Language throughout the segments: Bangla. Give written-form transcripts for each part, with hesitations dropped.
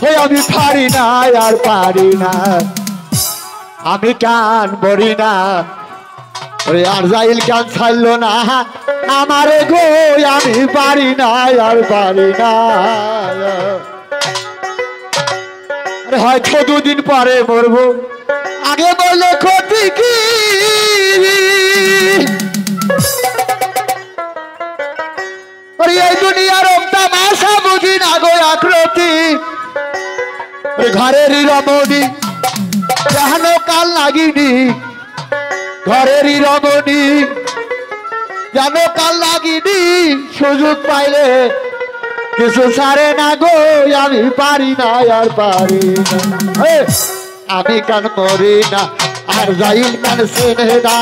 ওই আমি পারি না আর পারি না আমি কান বলি না ওই আর যাইল কান ছাড়লো না আমারে গো আমি পারি না আর পারি না আরে হয়তো দুদিন পরে মরবো আগে বলে ক্ষতি কি এই দুনিয়ার তামাশা বুঝি না গো আকৃতি ঘরেরই রমণী জানো কাল লাগিনি ঘরেরই রমণী জানো কাল লাগিনি সুযোগ পাইলে কিছু ছাড়ে না গো আমি পারি না আর পারি না আমি কান মরি না আর যাই কান চেনে না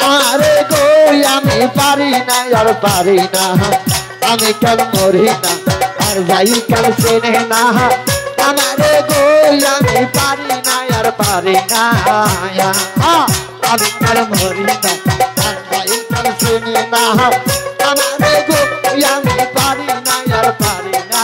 আরে গো আমি পারি না আর পারি না আমি কান মরি না আর যাই কান চেনে না আমারে গো আমি পারি না আর পারি না আমি কান মরি না আর যাই কান চেনে না আমারে গো আমি পারি না আর পারি না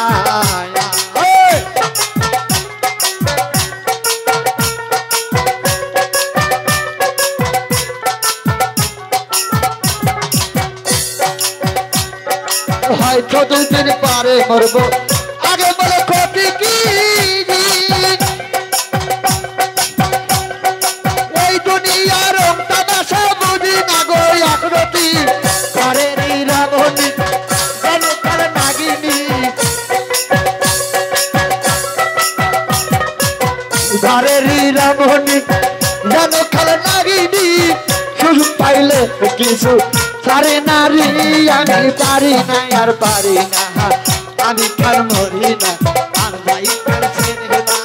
হয়তো দুদিন পরে মরবো আগে বলে ক্ষতি কি এই দুনিয়ার তামাশা বুঝি না গো আকৃতি ঘরেরই রমণী জানো কাল নাগিনী ঘরেরই রমণী জানো কাল নাগিনী সুযোগ পাইলে কিছু সারে নারী আমি পারি না আর পারি না আমি কার মরি না আর যাই কার চেনে না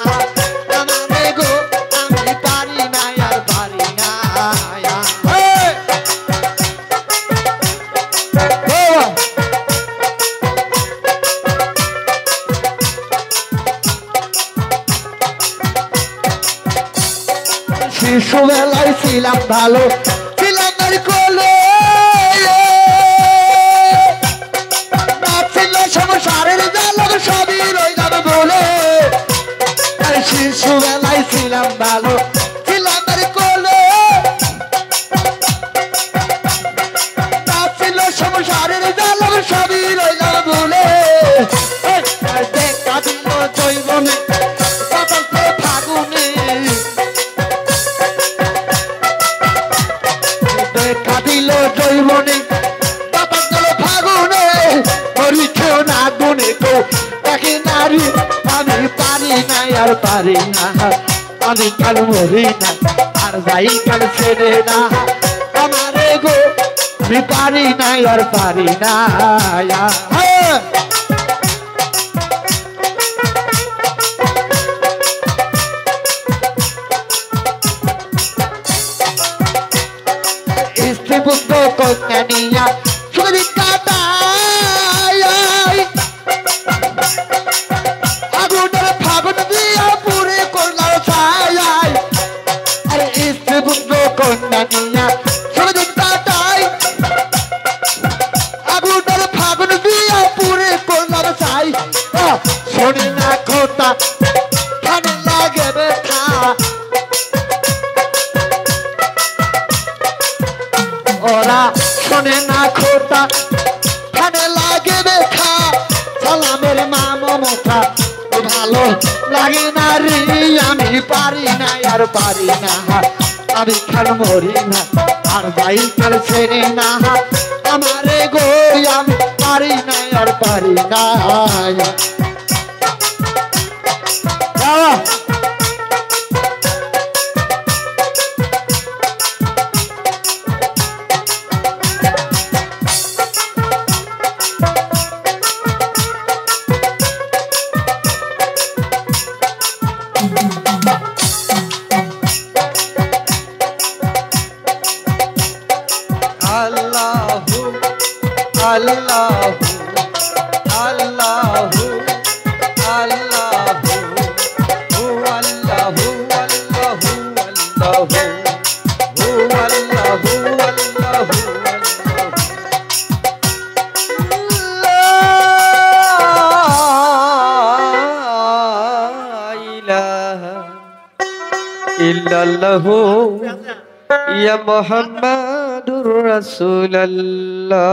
আমারে গো আমি পারি না আর পারি না শিশুবেলায় ছিলাম ভালো ছিলাম আর কোলে সংসারের জালক সবই রইলাম বলে শিশুবেলায় ছিলাম ভালো ছিলাম আর কোলে ছিল সংসারের জালক সবই রইলাম বলে দেখা দিল জৈবনে ফাগুনে দেখা দিল জৈবনে আমি পারি না আর পারি না আমি কাল মরি না আর যাই কাল ছেড়ে না আমারে গো আমি পারি না আর পারি না স্ত্রী পুত্র কন্যা নিয়া শুধু কাটা কন্যা নিয়া সুরদিন কাটাই আগুনের ফাগুন দিয়া পুরে করলাম চাই শোনে না খোতা খানে লাগে ব্যথা ওরা শোনে না খোতা খানে লাগে ব্যথা সালামের মা মমতা ভালো লাগে না রে আমি পারি না আর পারি না আমি কাল মরি না আর যাই কাল ছেড়ে না আমারে গো আমি পারি না আর পারি না ইল্লাল্লাহু ইয়া মুহাম্মাদুর রাসূলুল্লাহ।